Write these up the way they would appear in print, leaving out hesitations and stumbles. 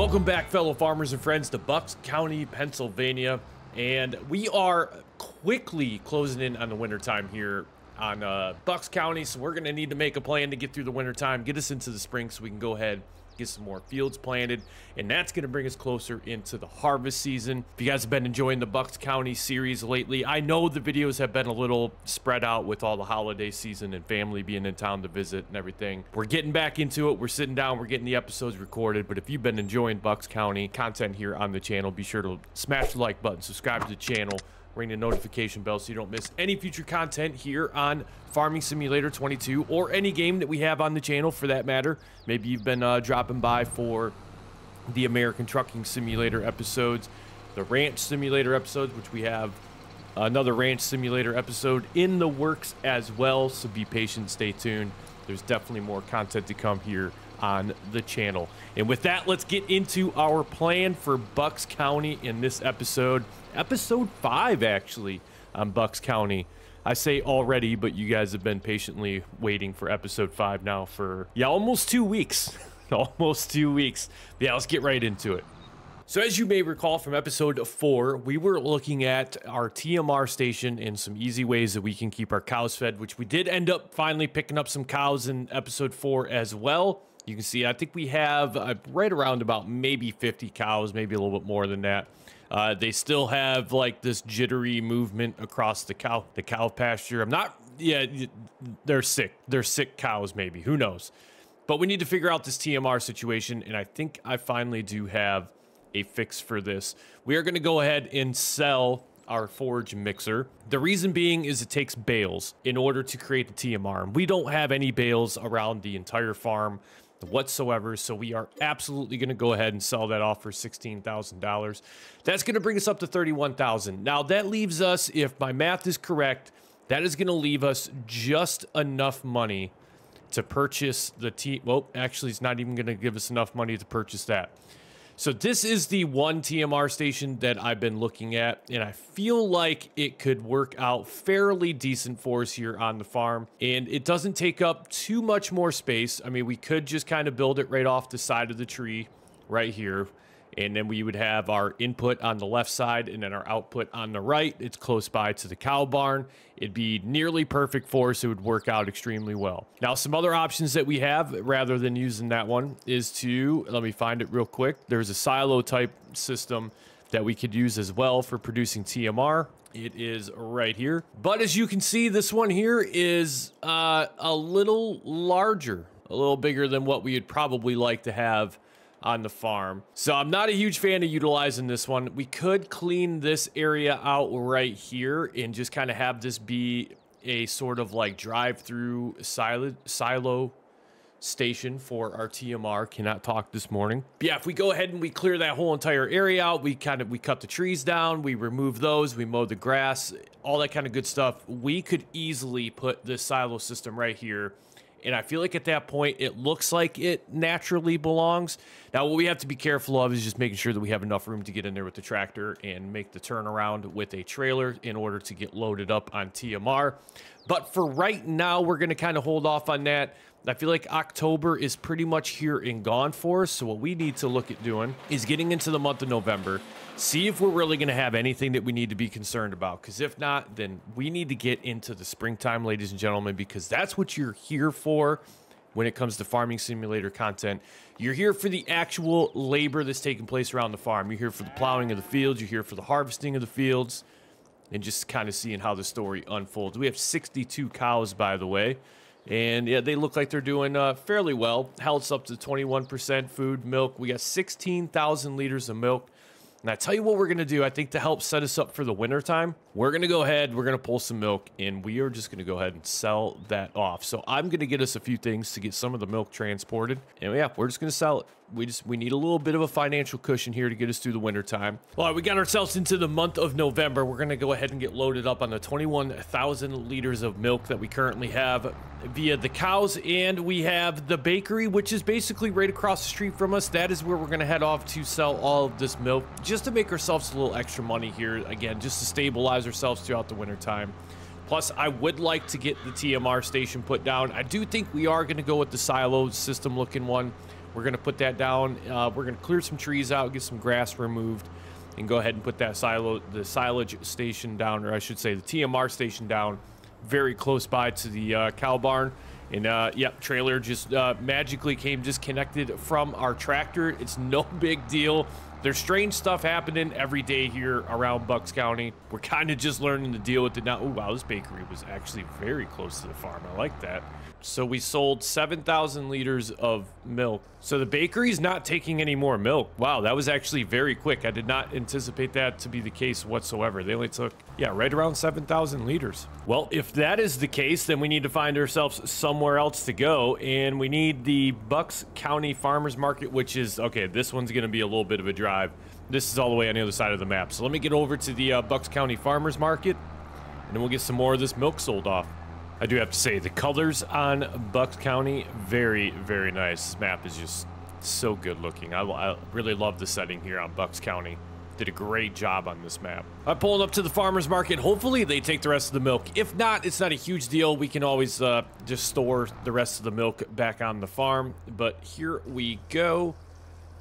Welcome back, fellow farmers and friends, to Bucks County, Pennsylvania, and we are quickly closing in on the wintertime here on Bucks County, so we're going to need to make a plan to get through the wintertime, get us into the spring so we can go ahead get some more fields planted, and that's going to bring us closer into the harvest season. If you guys have been enjoying the Bucks County series lately, I know the videos have been a little spread out with all the holiday season and family being in town to visit and everything. We're getting back into it. We're sitting down. We're getting the episodes recorded, but if you've been enjoying Bucks County content here on the channel, be sure to smash the like button, subscribe to the channel, ring the notification bell so you don't miss any future content here on Farming Simulator 22 or any game that we have on the channel for that matter. Maybe you've been dropping by for the American Trucking Simulator episodes, the Ranch Simulator episodes, which we have another Ranch Simulator episode in the works as well, so be patient, stay tuned. There's definitely more content to come here on the channel. And with that, let's get into our plan for Bucks County in this episode. Episode 5, actually, on Bucks County. I say already, but you guys have been patiently waiting for episode 5 now for, yeah, almost 2 weeks. Almost 2 weeks. Yeah, let's get right into it. So as you may recall from episode 4, we were looking at our TMR station and some easy ways that we can keep our cows fed, which we did end up finally picking up some cows in episode 4 as well. You can see, I think we have right around about maybe 50 cows, maybe a little bit more than that. They still have like this jittery movement across the cow pasture. They're sick cows maybe, who knows? But we need to figure out this TMR situation, and I think I finally do have a fix for this. We are going to go ahead and sell our forage mixer. The reason being is it takes bales in order to create the TMR. We don't have any bales around the entire farm whatsoever, so we are absolutely going to go ahead and sell that off for $16,000. That's going to bring us up to $31,000. Now that leaves us, if my math is correct, that is going to leave us just enough money to purchase the well, actually it's not even going to give us enough money to purchase that. So this is the one TMR station that I've been looking at, and I feel like it could work out fairly decent for us here on the farm, and it doesn't take up too much more space. I mean, we could just kind of build it right off the side of the tree right here, and then we would have our input on the left side and then our output on the right. It's close by to the cow barn. It'd be nearly perfect for us. It would work out extremely well. Now, some other options that we have rather than using that one is to, let me find it real quick. There's a silo type system that we could use as well for producing TMR. It is right here. But as you can see, this one here is a little larger, a little bigger than what we would probably like to have on the farm. So I'm not a huge fan of utilizing this one. We could clean this area out right here and just kind of have this be a sort of like drive-through silo station for our TMR. Cannot talk this morning. But yeah, if we go ahead and we clear that whole entire area out, we cut the trees down, we remove those, we mow the grass, all that kind of good stuff, we could easily put this silo system right here. And I feel like at that point, it looks like it naturally belongs. Now, what we have to be careful of is just making sure that we have enough room to get in there with the tractor and make the turnaround with a trailer in order to get loaded up on TMR. But for right now, we're going to kind of hold off on that. I feel like October is pretty much here and gone for us. So what we need to look at doing is getting into the month of November, see if we're really going to have anything that we need to be concerned about. Because if not, then we need to get into the springtime, ladies and gentlemen, because that's what you're here for when it comes to Farming Simulator content. You're here for the actual labor that's taking place around the farm. You're here for the plowing of the fields. You're here for the harvesting of the fields and just kind of seeing how the story unfolds. We have 62 cows, by the way. And yeah, they look like they're doing fairly well. Health's up to 21% food, milk. We got 16,000 liters of milk. And I tell you what we're going to do, I think to help set us up for the winter time, we're going to go ahead, we're going to pull some milk, and we are just going to go ahead and sell that off. So I'm going to get us a few things to get some of the milk transported. And yeah, we're just going to sell it. We need a little bit of a financial cushion here to get us through the winter time. All right, we got ourselves into the month of November. We're going to go ahead and get loaded up on the 21,000 liters of milk that we currently have via the cows, and we have the bakery, which is basically right across the street from us. That is where we're going to head off to sell all of this milk, just to make ourselves a little extra money here, again, just to stabilize ourselves throughout the winter time. Plus, I would like to get the TMR station put down. I do think we are going to go with the silo system looking one. We're going to put that down. We're going to clear some trees out, get some grass removed, and go ahead and put that the silage station down, or I should say the TMR station down, very close by to the cow barn. And yep, trailer just magically came disconnected from our tractor. It's no big deal. There's strange stuff happening every day here around Bucks County. We're kind of just learning to deal with it now. Oh, wow, this bakery was actually very close to the farm. I like that. So we sold 7,000 liters of milk. So the bakery's not taking any more milk. Wow, that was actually very quick. I did not anticipate that to be the case whatsoever. They only took, yeah, right around 7,000 liters. Well, if that is the case, then we need to find ourselves somewhere else to go. And we need the Bucks County Farmers Market, which is, okay, this one's going to be a little bit of a drive. This is all the way on the other side of the map. So let me get over to the Bucks County Farmers Market, and then we'll get some more of this milk sold off. I do have to say, the colors on Bucks County, very, very nice. This map is just so good looking. I really love the setting here on Bucks County. Did a great job on this map. I'm pulling up to the farmer's market. Hopefully they take the rest of the milk. If not, it's not a huge deal. We can always just store the rest of the milk back on the farm. But here we go.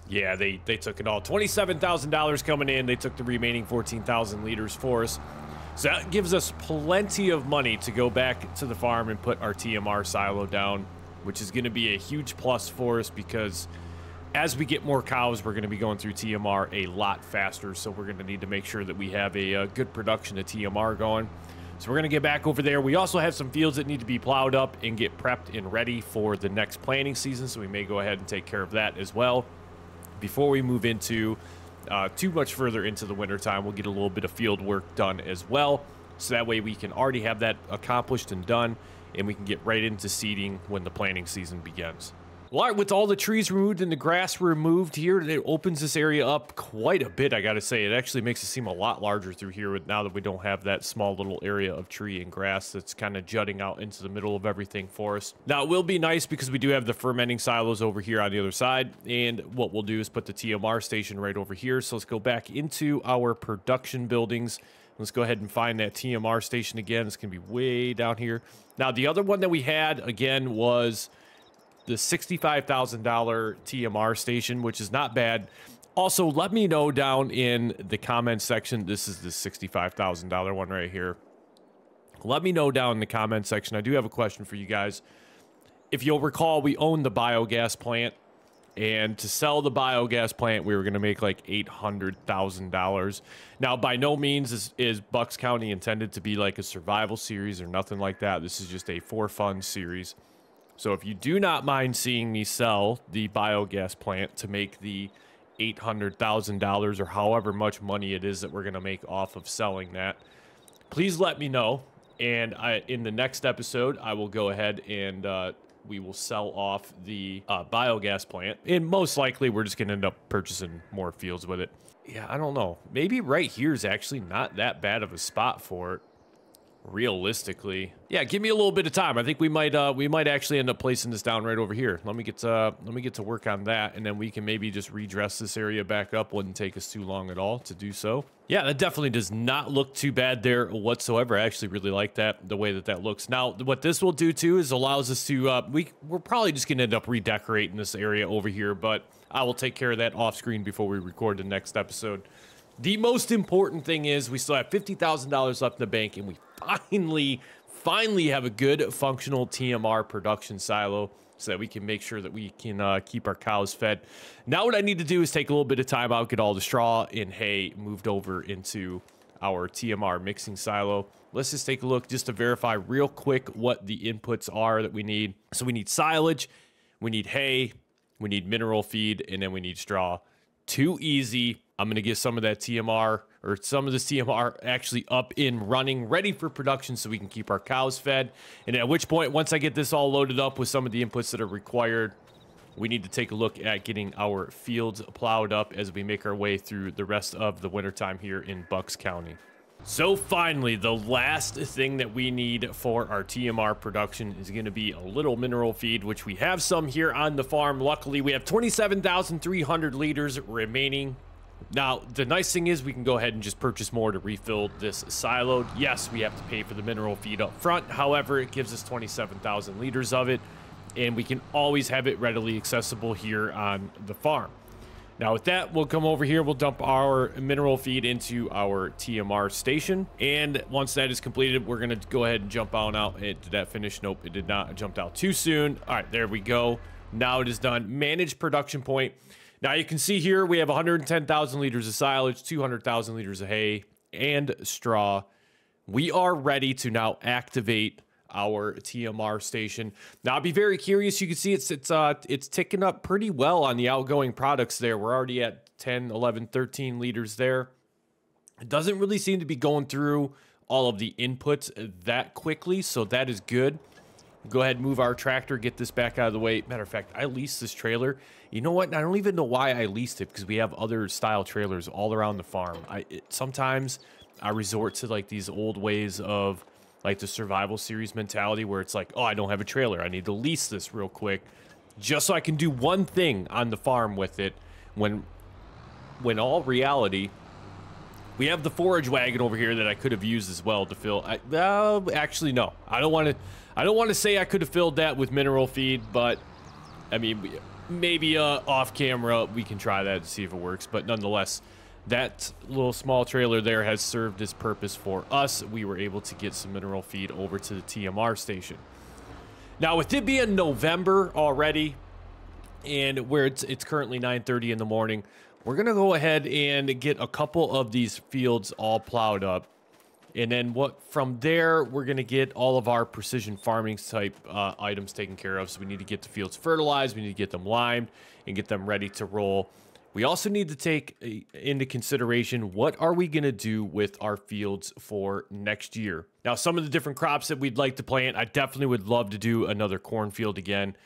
Yeah, they took it all. $27,000 coming in. They took the remaining 14,000 liters for us. So that gives us plenty of money to go back to the farm and put our TMR silo down, which is going to be a huge plus for us because as we get more cows, we're going to be going through TMR a lot faster. So we're going to need to make sure that we have a good production of TMR going. So we're going to get back over there. We also have some fields that need to be plowed up and get prepped and ready for the next planting season. So we may go ahead and take care of that as well before we move into too much further into the winter time. We'll get a little bit of field work done as well, so that way we can already have that accomplished and done, and we can get right into seeding when the planting season begins. Well, all right, with all the trees removed and the grass removed here, it opens this area up quite a bit, I gotta say. It actually makes it seem a lot larger through here now that we don't have that small little area of tree and grass that's kind of jutting out into the middle of everything for us. Now, it will be nice because we do have the fermenting silos over here on the other side, and what we'll do is put the TMR station right over here. So let's go back into our production buildings. Let's go ahead and find that TMR station again. It's gonna be way down here. Now, the other one that we had, again, was the $65,000 TMR station, which is not bad. Also, let me know down in the comments section. This is the $65,000 one right here. Let me know down in the comments section. I do have a question for you guys. If you'll recall, we own the biogas plant, and to sell the biogas plant, we were going to make like $800,000. Now, by no means is Bucks County intended to be like a survival series or nothing like that. This is just a for fun series. So if you do not mind seeing me sell the biogas plant to make the $800,000 or however much money it is that we're going to make off of selling that, please let me know. And in the next episode, I will go ahead and we will sell off the biogas plant. And most likely, we're just going to end up purchasing more fields with it. Yeah, I don't know. Maybe right here is actually not that bad of a spot for it. Realistically, yeah, give me a little bit of time. I think we might actually end up placing this down right over here. Let me get to work on that, and then we can maybe just redress this area back up. Wouldn't take us too long at all to do so. Yeah, that definitely does not look too bad there whatsoever. I actually really like that, the way that looks. Now, what this will do too is allows us to we're probably just gonna end up redecorating this area over here, but I will take care of that off screen before we record the next episode. The most important thing is we still have $50,000 left in the bank, and we finally have a good functional TMR production silo so that we can make sure that we can keep our cows fed. Now what I need to do is take a little bit of time out, get all the straw and hay moved over into our TMR mixing silo. Let's just take a look just to verify real quick what the inputs are that we need. So we need silage, we need hay, we need mineral feed, and then we need straw. Too easy. I'm going to get some of that TMR, or some of this TMR actually up and running, ready for production so we can keep our cows fed. And at which point, once I get this all loaded up with some of the inputs that are required, we need to take a look at getting our fields plowed up as we make our way through the rest of the wintertime here in Bucks County. So finally, the last thing that we need for our TMR production is going to be a little mineral feed, which we have some here on the farm. Luckily, we have 27,300 liters remaining. Now, the nice thing is we can go ahead and just purchase more to refill this silo. Yes, we have to pay for the mineral feed up front. However, it gives us 27,000 liters of it. and we can always have it readily accessible here on the farm. Now with that, we'll come over here, we'll dump our mineral feed into our TMR station, and once that is completed, we're gonna go ahead and jump on out. Did that finish? Nope, it did not. I jumped out too soon. All right, there we go. Now it is done. Manage production point. Now you can see here we have 110,000 liters of silage, 200,000 liters of hay, and straw. We are ready to now activate our TMR station. Now I'll be very curious. You can see it's ticking up pretty well on the outgoing products there. We're already at 10, 11, 13 liters there. It doesn't really seem to be going through all of the inputs that quickly, so that is good. Go ahead and move our tractor, get this back out of the way. Matter of fact, I leased this trailer. You know what? I don't even know why I leased it, because we have other style trailers all around the farm. Sometimes I resort to like these old ways of like the survival series mentality where it's like, oh, I don't have a trailer. I need to lease this real quick just so I can do one thing on the farm with it, when all reality, we have the forage wagon over here that I could have used as well to fill. Actually, no. I don't want to say I could have filled that with mineral feed, but I mean, maybe off camera we can try that to see if it works. But nonetheless, that little small trailer there has served its purpose for us. We were able to get some mineral feed over to the TMR station. Now, with it being November already, and where it's currently 9:30 in the morning, we're gonna go ahead and get a couple of these fields all plowed up, and then from there we're gonna get all of our precision farming type items taken care of. So we need to get the fields fertilized, we need to get them limed, and get them ready to roll. We also need to take into consideration, what are we going to do with our fields for next year? Now, some of the different crops that we'd like to plant, I definitely would love to do another cornfield again.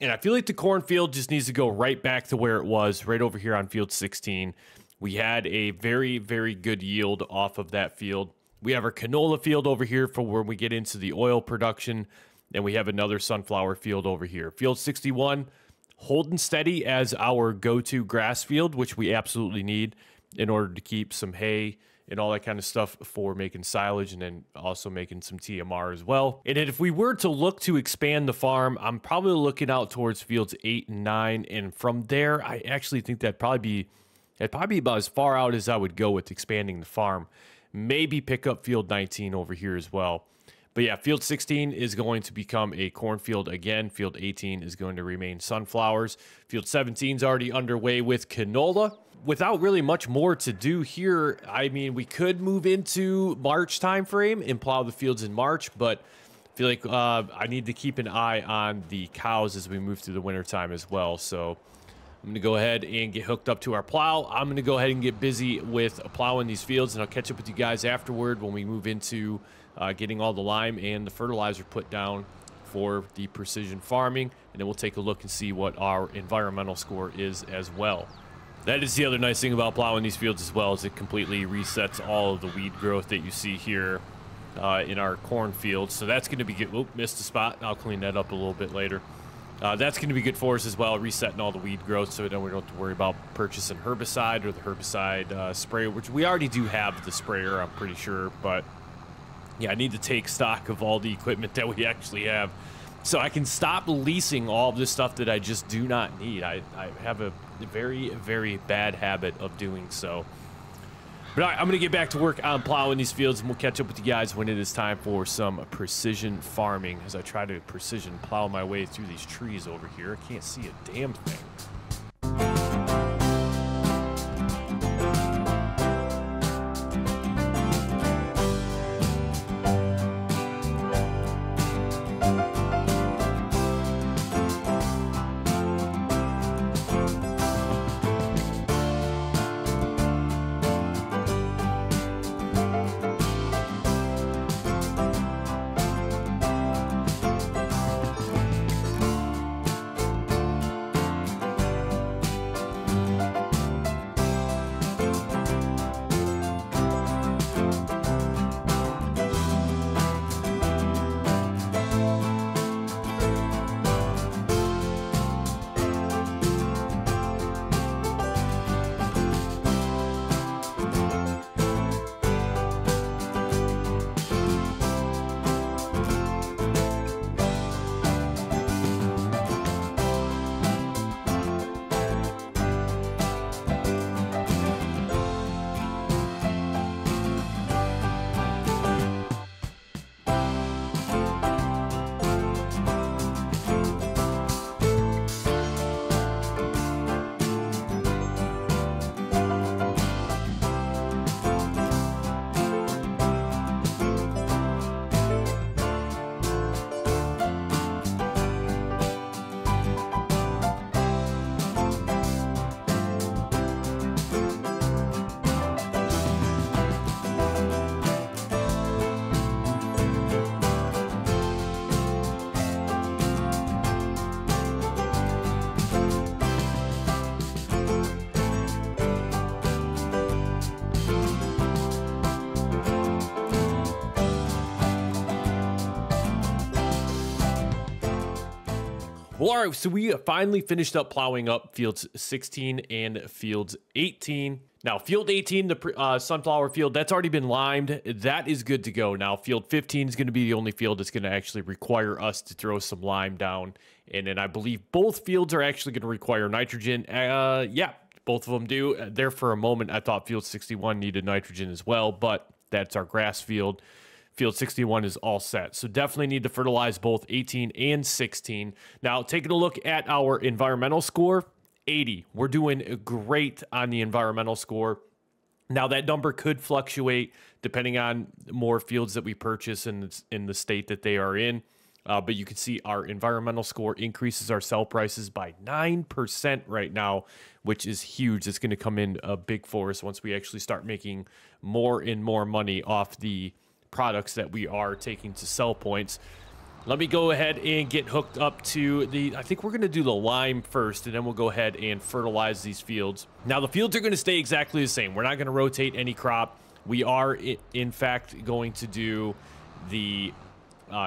And I feel like the cornfield just needs to go right back to where it was, right over here on field 16. We had a very, very good yield off of that field. We have our canola field over here for when we get into the oil production. And we have another sunflower field over here. Field 61, holding steady as our go-to grass field, which we absolutely need in order to keep some hay and all that kind of stuff for making silage, and then also making some TMR as well. And then if we were to look to expand the farm, I'm probably looking out towards fields 8 and 9, and from there, I actually think that'd probably be about as far out as I would go with expanding the farm. Maybe pick up field 19 over here as well. But yeah, field 16 is going to become a cornfield again. Field 18 is going to remain sunflowers. Field 17 is already underway with canola. Without really much more to do here, I mean, we could move into March time frame and plow the fields in March, but I feel like I need to keep an eye on the cows as we move through the winter time as well. So I'm going to go ahead and get hooked up to our plow. I'm going to go ahead and get busy with plowing these fields, and I'll catch up with you guys afterward when we move into getting all the lime and the fertilizer put down for the precision farming, and then we'll take a look and see what our environmental score is as well. That is the other nice thing about plowing these fields as well, is it completely resets all of the weed growth that you see here in our cornfield. So that's going to be good. Oop, missed a spot. I'll clean that up a little bit later. That's going to be good for us as well, resetting all the weed growth, so then we don't have to worry about purchasing herbicide or the herbicide sprayer, which we already do have the sprayer, I'm pretty sure, but yeah, I need to take stock of all the equipment that we actually have so I can stop leasing all of this stuff that I just do not need. I have a very, very bad habit of doing so. But all right, I'm going to get back to work on plowing these fields, and we'll catch up with you guys when it is time for some precision farming as I try to precision plow my way through these trees over here. I can't see a damn thing. Well, all right, so we finally finished up plowing up fields 16 and fields 18. Now, field 18, the sunflower field, that's already been limed. That is good to go. Now, field 15 is going to be the only field that's going to actually require us to throw some lime down. And then I believe both fields are actually going to require nitrogen. Yeah, both of them do. There for a moment, I thought field 61 needed nitrogen as well, but that's our grass field. Field 61 is all set. So definitely need to fertilize both 18 and 16. Now, taking a look at our environmental score, 80. We're doing great on the environmental score. Now, that number could fluctuate depending on more fields that we purchase in the state that they are in. But you can see our environmental score increases our sell prices by 9% right now, which is huge. It's going to come in big for us once we actually start making more and more money off the products that we are taking to sell points. Let me go ahead and get hooked up to I think we're going to do the lime first, and then we'll go ahead and fertilize these fields. Now, the fields are going to stay exactly the same. We're not going to rotate any crop. We are, in fact, going to do the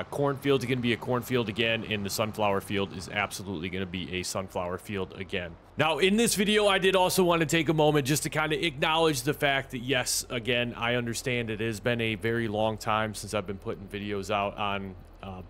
cornfield is going to be a cornfield again, and the sunflower field is absolutely going to be a sunflower field again. Now, in this video, I did also want to take a moment just to kind of acknowledge the fact that, yes, again, I understand it has been a very long time since I've been putting videos out on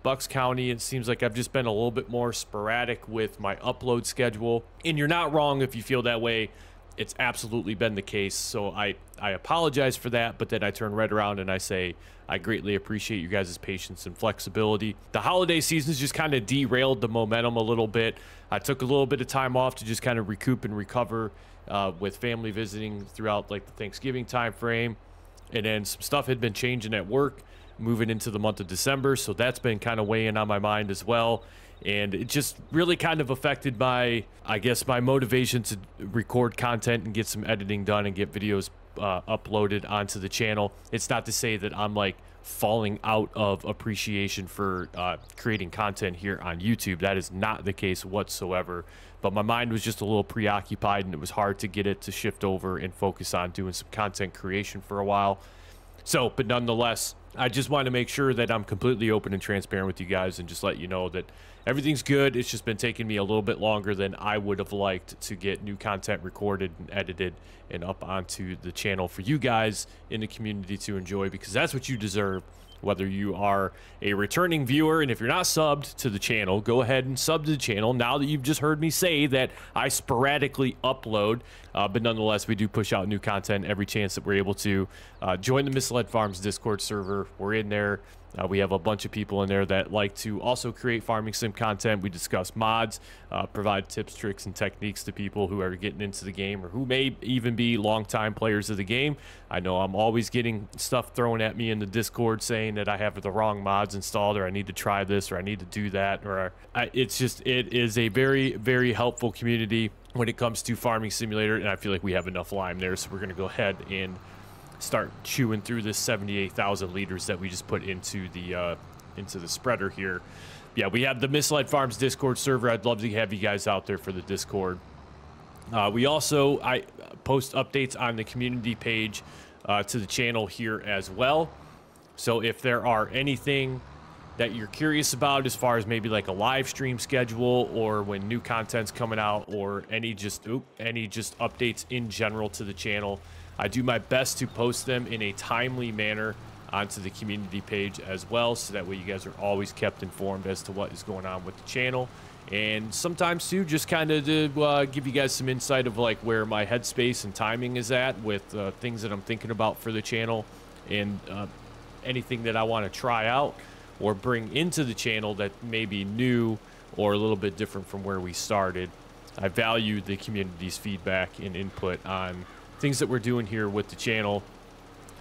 Bucks County. It seems like I've just been a little bit more sporadic with my upload schedule, and you're not wrong if you feel that way. It's absolutely been the case, so I apologize for that, but then I turn right around and I say I greatly appreciate you guys' patience and flexibility. The holiday season's just kind of derailed the momentum a little bit. I took a little bit of time off to just kind of recoup and recover with family visiting throughout like the Thanksgiving time frame, and then some stuff had been changing at work moving into the month of December, so that's been kind of weighing on my mind as well. And it just really kind of affected my, I guess, my motivation to record content and get some editing done and get videos uploaded onto the channel. It's not to say that I'm like falling out of appreciation for creating content here on YouTube. That is not the case whatsoever. But my mind was just a little preoccupied, and it was hard to get it to shift over and focus on doing some content creation for a while. So, but nonetheless, I just want to make sure that I'm completely open and transparent with you guys and just let you know that everything's good. It's just been taking me a little bit longer than I would have liked to get new content recorded and edited and up onto the channel for you guys in the community to enjoy, because that's what you deserve. Whether you are a returning viewer, and if you're not subbed to the channel, go ahead and sub to the channel now that you've just heard me say that I sporadically upload, but nonetheless, we do push out new content every chance that we're able to. Join the Misled Farms Discord server. We're in there. We have a bunch of people in there that like to also create farming sim content. We discuss mods, provide tips, tricks, and techniques to people who are getting into the game or who may even be longtime players of the game. I know I'm always getting stuff thrown at me in the Discord saying that I have the wrong mods installed, or I need to try this, or I need to do that, or it is a very, very helpful community when it comes to Farming Simulator, and I feel like we have enough lime there, so we're going to go ahead and start chewing through this 78,000 liters that we just put into the spreader here. Yeah, we have the Misled Farms Discord server. I'd love to have you guys out there for the Discord. I post updates on the community page to the channel here as well. So if there are anything that you're curious about as far as maybe like a live stream schedule, or when new content's coming out, or any just updates in general to the channel, I do my best to post them in a timely manner onto the community page as well, so that way you guys are always kept informed as to what is going on with the channel. And sometimes too, just kind of to give you guys some insight of like where my headspace and timing is at with things that I'm thinking about for the channel, and anything that I want to try out or bring into the channel that may be new or a little bit different from where we started. I value the community's feedback and input on things that we're doing here with the channel,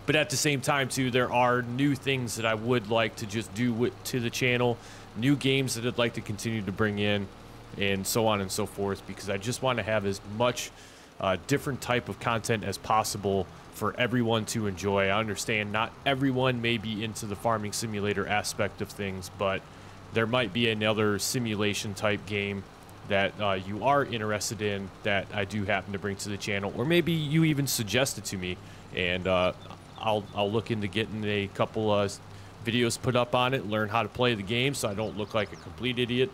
but at the same time too, there are new things that I would like to just do to the channel, new games that I'd like to continue to bring in, and so on and so forth, because I just want to have as much different type of content as possible for everyone to enjoy. I understand not everyone may be into the farming simulator aspect of things, but there might be another simulation type game that you are interested in that I do happen to bring to the channel, or maybe you even suggest it to me, and I'll look into getting a couple videos put up on it, learn how to play the game so I don't look like a complete idiot.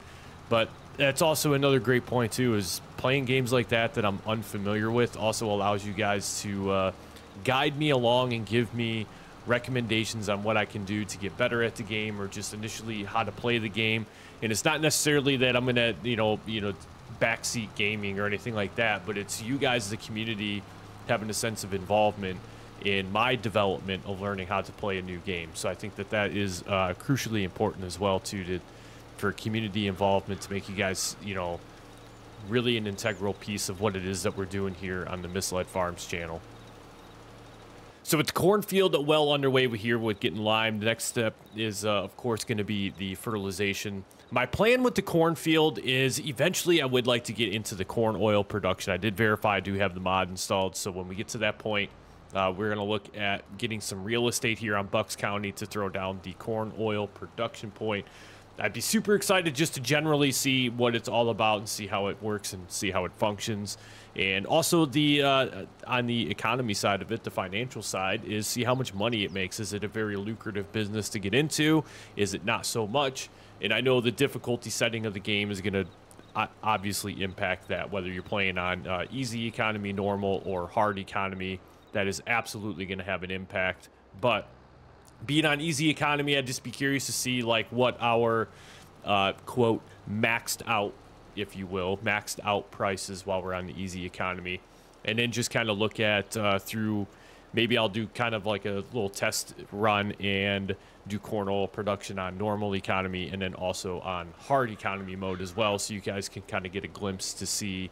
But That's also another great point too, is playing games like that I'm unfamiliar with also allows you guys to guide me along and give me recommendations on what I can do to get better at the game, or just initially how to play the game. And it's not necessarily that I'm gonna, you know, backseat gaming or anything like that, but it's you guys, the community, having a sense of involvement in my development of learning how to play a new game. So I think that is crucially important as well too, for community involvement, to make you guys, you know, really an integral piece of what it is that we're doing here on the Misled Farms channel. So with the cornfield well underway here with getting limed, the next step is, of course, going to be the fertilization. My plan with the cornfield is eventually I would like to get into the corn oil production. I did verify I do have the mod installed, so when we get to that point, we're going to look at getting some real estate here on Bucks County to throw down the corn oil production point. I'd be super excited just to generally see what it's all about and see how it works and see how it functions. And also the on the economy side of it, the financial side, is see how much money it makes. Is it a very lucrative business to get into? Is it not so much? And I know the difficulty setting of the game is going to obviously impact that, whether you're playing on easy economy, normal, or hard economy. That is absolutely going to have an impact. But being on easy economy, I'd just be curious to see like what our quote maxed out, if you will, maxed out prices while we're on the easy economy, and then just kind of look at through, maybe I'll do kind of like a little test run and do corn oil production on normal economy and then also on hard economy mode as well, so you guys can kind of get a glimpse to see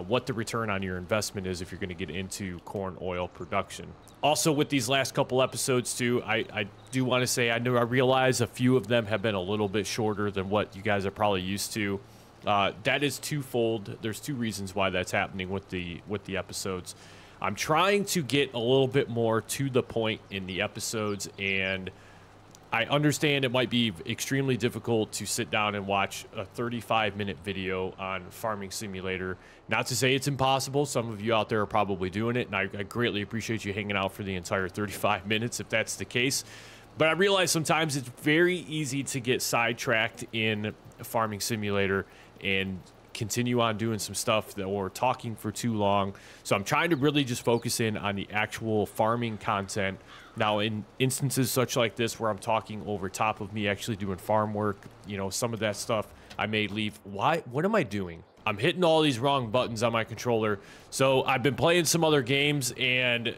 what the return on your investment is if you're going to get into corn oil production. Also, with these last couple episodes too, I do want to say I realize a few of them have been a little bit shorter than what you guys are probably used to. That is twofold. There's two reasons why that's happening with the episodes. I'm trying to get a little bit more to the point in the episodes, and I understand it might be extremely difficult to sit down and watch a 35-minute video on Farming Simulator. Not to say it's impossible. Some of you out there are probably doing it, and I greatly appreciate you hanging out for the entire 35 minutes if that's the case. But I realize sometimes it's very easy to get sidetracked in Farming Simulator and continue on doing some stuff or talking for too long. So I'm trying to really just focus in on the actual farming content. Now, in instances such like this where I'm talking over top of me actually doing farm work, you know, some of that stuff I may leave. What am I doing? I'm hitting all these wrong buttons on my controller. So I've been playing some other games, and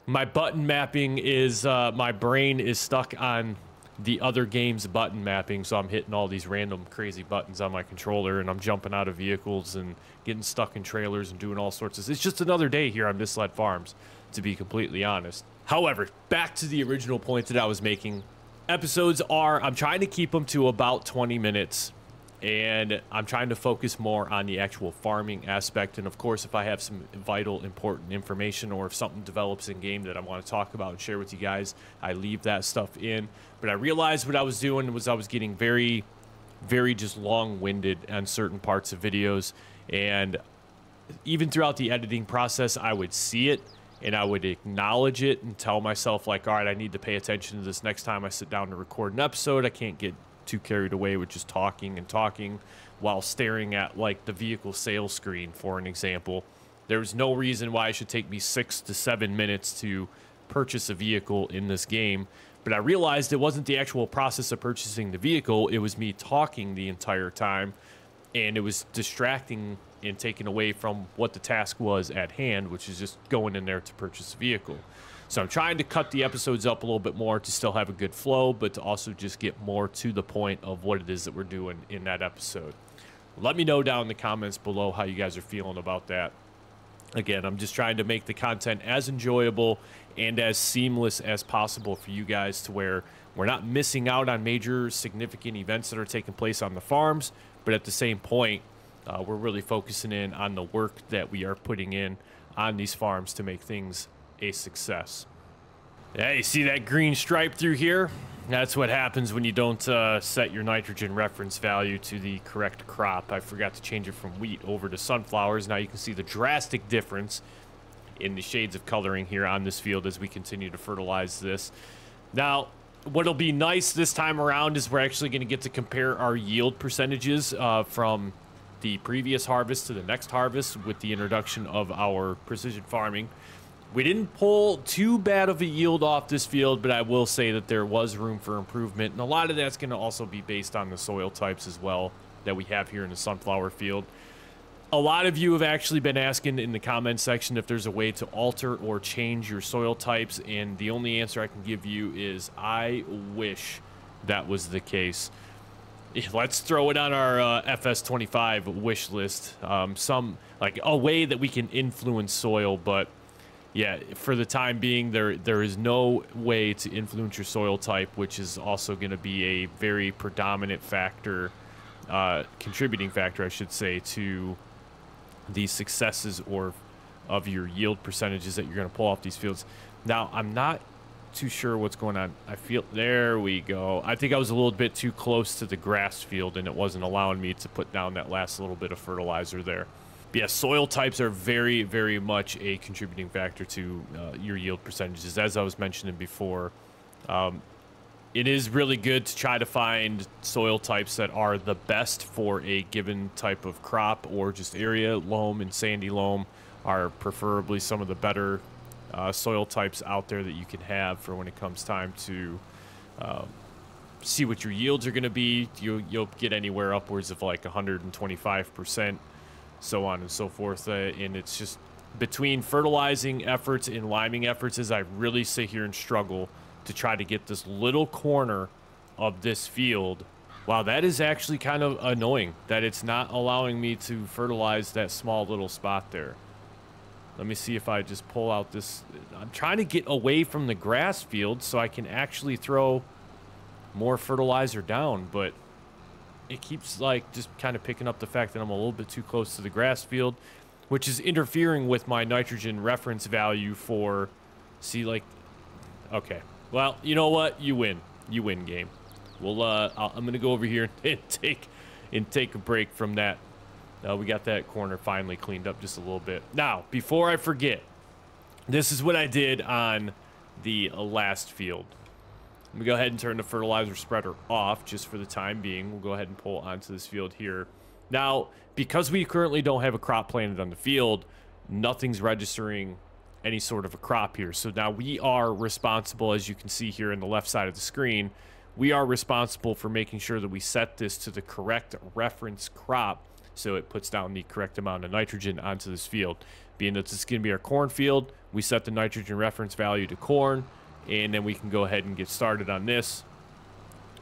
my button mapping is, my brain is stuck on the other game's button mapping, so I'm hitting all these random crazy buttons on my controller, and I'm jumping out of vehicles and getting stuck in trailers and doing all sorts of... It's just another day here on Misled Farms, to be completely honest. However, back to the original point that I was making. Episodes I'm trying to keep them to about 20 minutes, and I'm trying to focus more on the actual farming aspect. And of course, if I have some vital, important information, or if something develops in game that I want to talk about and share with you guys, I leave that stuff in. But I realized what I was doing was I was getting very, very just long-winded on certain parts of videos. And even throughout the editing process, I would see it and I would acknowledge it and tell myself, like, all right, I need to pay attention to this next time I sit down to record an episode. I can't get too carried away with just talking and talking while staring at like the vehicle sales screen, for an example. There's no reason why it should take me 6 to 7 minutes to purchase a vehicle in this game. But I realized it wasn't the actual process of purchasing the vehicle, it was me talking the entire time, and it was distracting and taken away from what the task was at hand, which is just going in there to purchase a vehicle. So I'm trying to cut the episodes up a little bit more to still have a good flow, but to also just get more to the point of what it is that we're doing in that episode. Let me know down in the comments below how you guys are feeling about that. Again, I'm just trying to make the content as enjoyable and as seamless as possible for you guys, to where we're not missing out on major significant events that are taking place on the farms, but at the same point, we're really focusing in on the work that we are putting in on these farms to make things a success. Yeah, you see that green stripe through here? That's what happens when you don't set your nitrogen reference value to the correct crop. I forgot to change it from wheat over to sunflowers. Now you can see the drastic difference in the shades of coloring here on this field as we continue to fertilize this. Now, What'll be nice this time around is we're actually going to get to compare our yield percentages from the previous harvest to the next harvest with the introduction of our precision farming. We didn't pull too bad of a yield off this field, but I will say that there was room for improvement, and a lot of that's going to also be based on the soil types as well that we have here in the sunflower field. A lot of you have actually been asking in the comment section if there's a way to alter or change your soil types, and the only answer I can give you is I wish that was the case. Let's throw it on our FS22 wish list. Some like a way that we can influence soil, but yeah, for the time being, there is no way to influence your soil type, which is also going to be a very predominant factor, contributing factor, I should say, to the successes or of your yield percentages that you're going to pull off these fields. Now, I'm not too sure what's going on. I feel, there we go. I think I was a little bit too close to the grass field, and it wasn't allowing me to put down that last little bit of fertilizer there. But yeah, soil types are very, very much a contributing factor to your yield percentages. As I was mentioning before, it is really good to try to find soil types that are the best for a given type of crop or just area. Loam and sandy loam are preferably some of the better soil types out there that you can have for when it comes time to see what your yields are going to be. You'll get anywhere upwards of like 125%, so on and so forth. And it's just between fertilizing efforts and liming efforts, as I really sit here and struggle to try to get this little corner of this field. Wow, that is actually kind of annoying that it's not allowing me to fertilize that small little spot there. Let me see if I just pull out this. I'm trying to get away from the grass field so I can actually throw more fertilizer down, but it keeps like just kind of picking up the fact that I'm a little bit too close to the grass field, which is interfering with my nitrogen reference value for, see, like, okay. Well, you know what? You win. You win, game. Well, I'm going to go over here and take a break from that. We got that corner finally cleaned up just a little bit. Now, before I forget, this is what I did on the last field. Let me go ahead and turn the fertilizer spreader off just for the time being. We'll go ahead and pull onto this field here. Now, because we currently don't have a crop planted on the field, nothing's registering any sort of a crop here. So now we are responsible, as you can see here in the left side of the screen, we are responsible for making sure that we set this to the correct reference crop so it puts down the correct amount of nitrogen onto this field. Being that this is going to be our corn field, we set the nitrogen reference value to corn, and then we can go ahead and get started on this.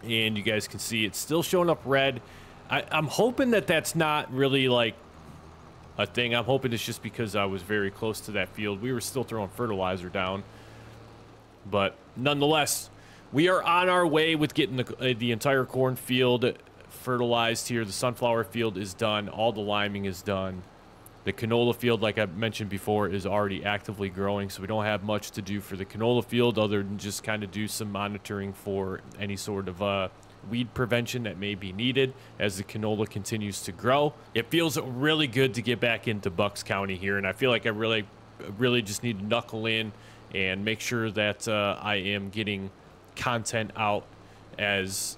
And you guys can see it's still showing up red. I'm hoping that that's not really like a thing. I'm hoping it's just because I was very close to that field. We were still throwing fertilizer down, but nonetheless, we are on our way with getting the entire corn field fertilized here. The sunflower field is done. All the liming is done. The canola field, like I mentioned before, is already actively growing, so we don't have much to do for the canola field other than just kind of do some monitoring for any sort of weed prevention that may be needed as the canola continues to grow. It feels really good to get back into Bucks County here, and I feel like I really just need to knuckle in and make sure that I am getting content out as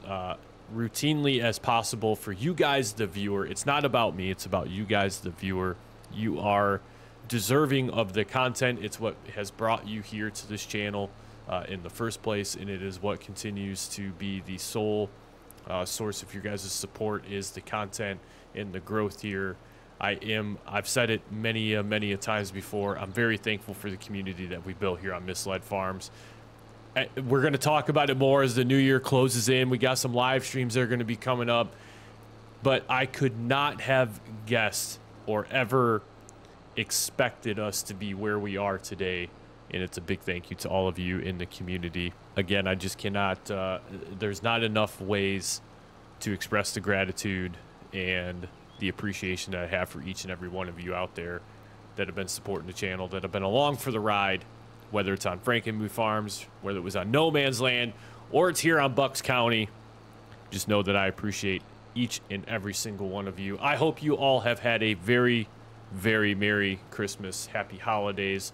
routinely as possible for you guys, the viewer. It's not about me, it's about you guys, the viewer. You are deserving of the content. It's what has brought you here to this channel in the first place, and it is what continues to be the sole source of your guys' support, is the content and the growth here. I've said it many a times before, I'm very thankful for the community that we built here on Misled Farms. We're going to talk about it more as the new year closes in. We got some live streams that are going to be coming up, but I could not have guessed or ever expected us to be where we are today. And it's a big thank you to all of you in the community. Again, I just cannot, there's not enough ways to express the gratitude and the appreciation that I have for each and every one of you out there that have been supporting the channel, that have been along for the ride, whether it's on Frankenmuth Farms, whether it was on No Man's Land, or it's here on Bucks County. Just know that I appreciate each and every single one of you. I hope you all have had a very, very Merry Christmas, Happy Holidays.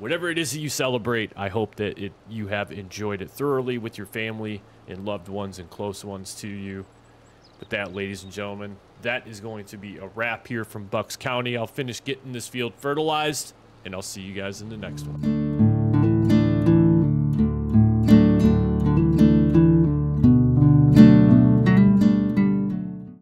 whatever it is that you celebrate, I hope that you have enjoyed it thoroughly with your family and loved ones and close ones to you. With that, ladies and gentlemen, that is going to be a wrap here from Bucks County. I'll finish getting this field fertilized, and I'll see you guys in the next one.